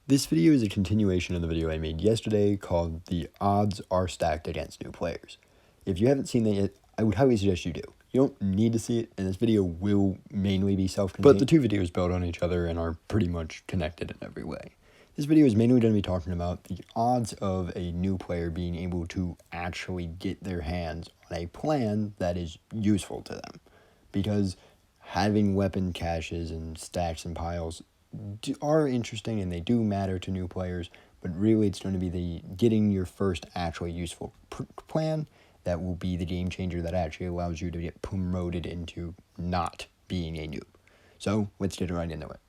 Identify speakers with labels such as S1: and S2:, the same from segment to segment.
S1: This video is a continuation of the video I made yesterday called The Odds Are Stacked Against New Players. If you haven't seen that yet, I would highly suggest you do. You don't need to see it, and this video will mainly be self-contained, but the two videos build on each other and are pretty much connected in every way. This video is mainly going to be talking about the odds of a new player being able to actually get their hands on a plan that is useful to them. Because having weapon caches and stacks and piles are interesting and they do matter to new players, but really it's going to be the getting your first actually useful plan that will be the game changer that actually allows you to get promoted into not being a noob. So let's get right into it.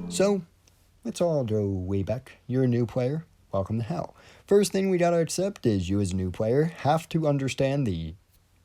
S1: So let's all go way back. You're a new player. Welcome to hell. First thing we gotta accept is you as a new player have to understand the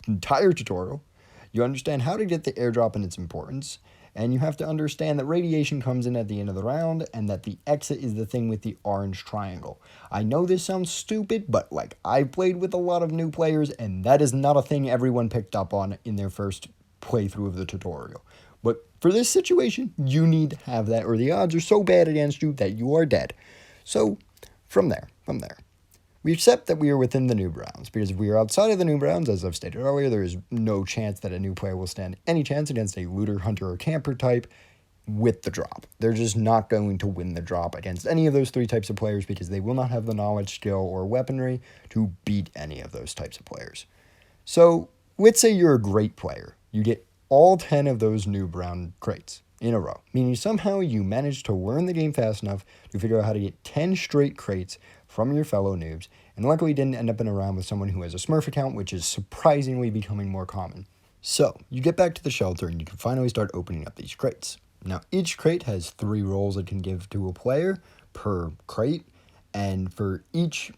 S1: entire tutorial. You understand how to get the airdrop and its importance, and you have to understand that radiation comes in at the end of the round and that the exit is the thing with the orange triangle. I know this sounds stupid, but I've played with a lot of new players and that is not a thing everyone picked up on in their first playthrough of the tutorial. But for this situation, you need to have that, or the odds are so bad against you that you are dead. So from there, we accept that we are within the noob rounds, because if we are outside of the noob rounds, as I've stated earlier, there is no chance that a new player will stand any chance against a looter, hunter, or camper type with the drop. They're just not going to win the drop against any of those three types of players because they will not have the knowledge, skill, or weaponry to beat any of those types of players. So let's say you're a great player. You get all 10 of those noob round crates in a row, meaning somehow you managed to learn the game fast enough to figure out how to get 10 straight crates from your fellow noobs, and luckily didn't end up in a round with someone who has a Smurf account, which is surprisingly becoming more common. So you get back to the shelter and you can finally start opening up these crates. Now each crate has 3 rolls it can give to a player per crate, and for each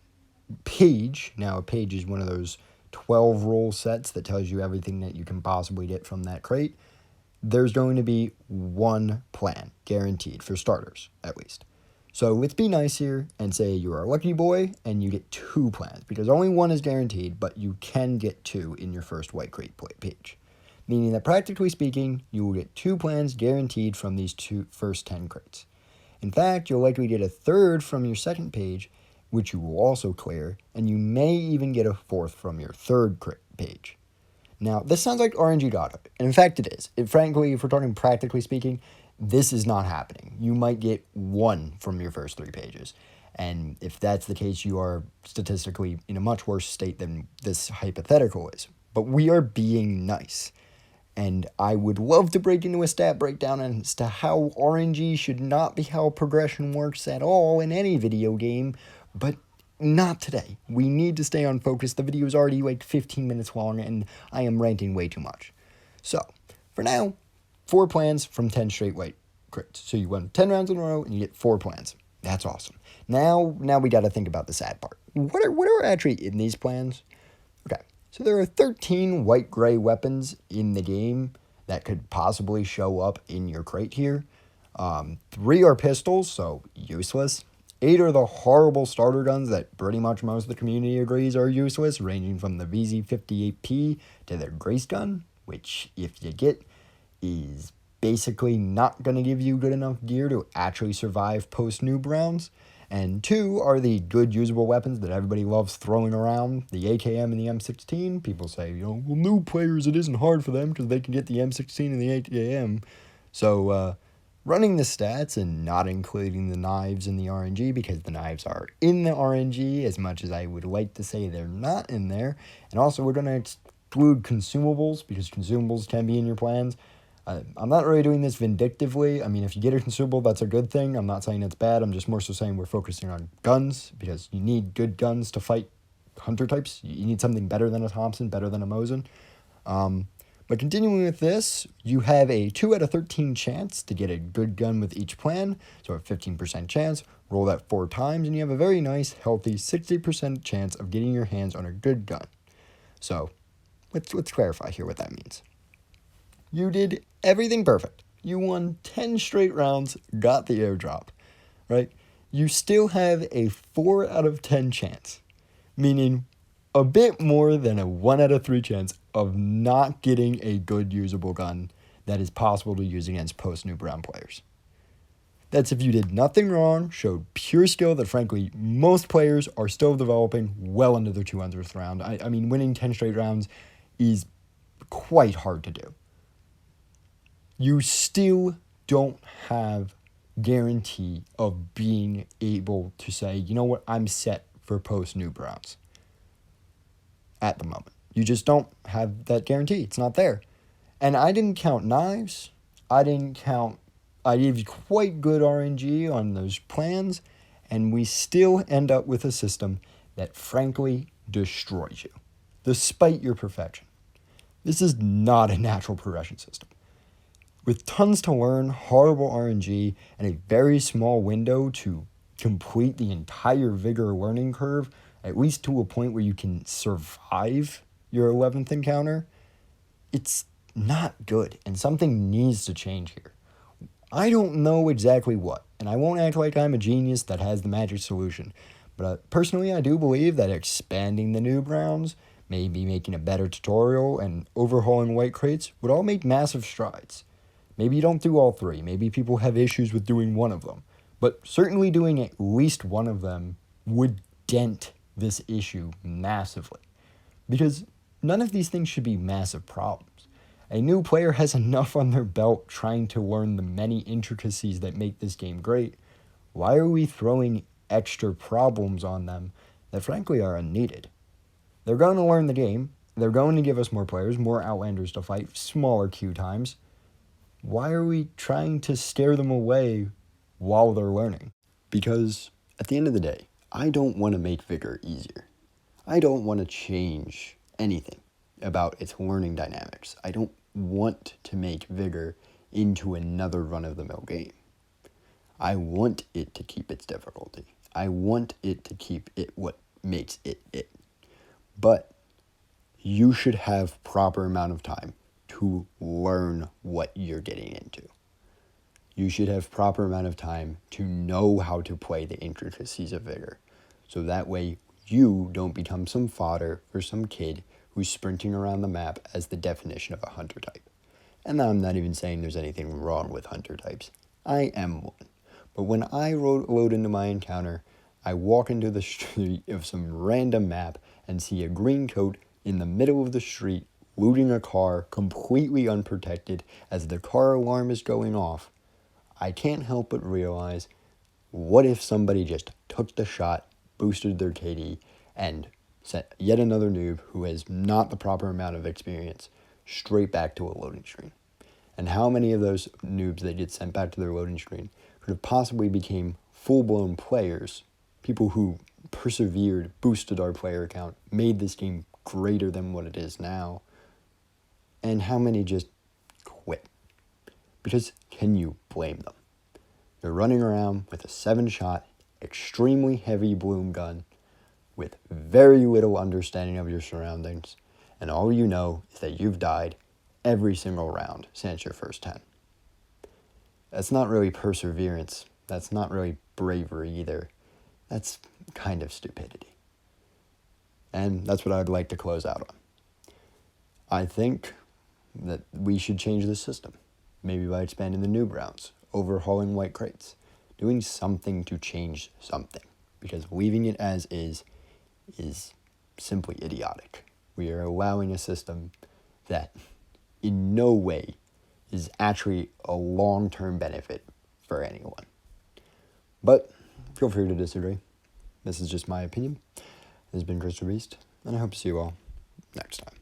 S1: page, now a page is one of those 12 roll sets that tells you everything that you can possibly get from that crate, there's going to be one plan, guaranteed, for starters, at least. So let's be nice here and say you're a lucky boy and you get 2 plans, because only one is guaranteed, but you can get 2 in your first white crate page. Meaning that practically speaking, you will get 2 plans guaranteed from these first 10 crates. In fact, you'll likely get a 3rd from your second page, which you will also clear, and you may even get a 4th from your 3rd page. Now, this sounds like RNG God, and in fact it is. Frankly, if we're talking practically speaking, this is not happening. You might get 1 from your first 3 pages, and if that's the case, you are statistically in a much worse state than this hypothetical is. But we are being nice, and I would love to break into a stat breakdown as to how RNG should not be how progression works at all in any video game, but not today. We need to stay on focus. The video is already 15 minutes long, and I am ranting way too much. So, for now, 4 plans from 10 straight white crates. So you won 10 rounds in a row, and you get 4 plans. That's awesome. Now we got to think about the sad part. What are actually in these plans? Okay, so there are 13 white-gray weapons in the game that could possibly show up in your crate here. 3 are pistols, so useless. 8 are the horrible starter guns that pretty much most of the community agrees are useless, ranging from the VZ58P to their Grace gun, which, if you get, is basically not going to give you good enough gear to actually survive post-noob rounds. And 2 are the good usable weapons that everybody loves throwing around, the AKM and the M16. People say, well, new players, it isn't hard for them because they can get the M16 and the AKM. So, running the stats and not including the knives in the RNG, because the knives are in the RNG as much as I would like to say they're not in there. And also we're going to exclude consumables, because consumables can be in your plans. I'm not really doing this vindictively. I mean, if you get a consumable, that's a good thing. I'm not saying it's bad. I'm just more so saying we're focusing on guns, because you need good guns to fight hunter types. You need something better than a Thompson, better than a Mosin. But continuing with this, you have a 2 out of 13 chance to get a good gun with each plan, so a 15% chance. Roll that 4 times, and you have a very nice, healthy 60% chance of getting your hands on a good gun. So, let's clarify here what that means. You did everything perfect. You won 10 straight rounds, got the airdrop, right? You still have a 4 out of 10 chance, meaning a bit more than a 1 out of 3 chance of not getting a good usable gun that is possible to use against post-new brown players. That's if you did nothing wrong, showed pure skill that frankly most players are still developing well into their 200th round. I mean, winning 10 straight rounds is quite hard to do. You still don't have guarantee of being able to say, you know what, I'm set for post-new browns at the moment. You just don't have that guarantee. It's not there. And I didn't count knives. I gave you quite good RNG on those plans, and we still end up with a system that frankly destroys you, despite your perfection. This is not a natural progression system. With tons to learn, horrible RNG, and a very small window to complete the entire Vigor learning curve, at least to a point where you can survive your 11th encounter, it's not good, and something needs to change here. I don't know exactly what, and I won't act like I'm a genius that has the magic solution, but personally I do believe that expanding the new browns, maybe making a better tutorial, and overhauling white crates would all make massive strides. Maybe you don't do all three, maybe people have issues with doing one of them, but certainly doing at least one of them would dent this issue massively, because none of these things should be massive problems. A new player has enough on their belt trying to learn the many intricacies that make this game great. Why are we throwing extra problems on them that frankly are unneeded? They're going to learn the game. They're going to give us more players, more Outlanders to fight, smaller queue times. Why are we trying to scare them away while they're learning? Because at the end of the day, I don't want to make Vigor easier. I don't want to change anything about its learning dynamics. I don't want to make Vigor into another run-of-the-mill game. I want it to keep its difficulty. I want it to keep it what makes it it. But you should have proper amount of time to learn what you're getting into. You should have proper amount of time to know how to play the intricacies of Vigor. So that way you don't become some fodder for some kid who's sprinting around the map as the definition of a hunter type. And I'm not even saying there's anything wrong with hunter types. I am one. But when I load into my encounter, I walk into the street of some random map and see a green coat in the middle of the street looting a car completely unprotected as the car alarm is going off. I can't help but realize, what if somebody just took the shot, boosted their KD, and sent yet another noob who has not the proper amount of experience straight back to a loading screen? And how many of those noobs that get sent back to their loading screen could have possibly became full-blown players, people who persevered, boosted our player count, made this game greater than what it is now, and how many just quit? Because can you blame them? They're running around with a 7-shot, extremely heavy bloom gun with very little understanding of your surroundings, and all you know is that you've died every single round since your first 10. That's not really perseverance. That's not really bravery either. That's kind of stupidity. And that's what I'd like to close out on. I think that we should change the system. Maybe by expanding the new browns, overhauling white crates, doing something to change something. Because leaving it as is simply idiotic. We are allowing a system that in no way is actually a long-term benefit for anyone. But feel free to disagree. This is just my opinion. This has been Crystal Beast, and I hope to see you all next time.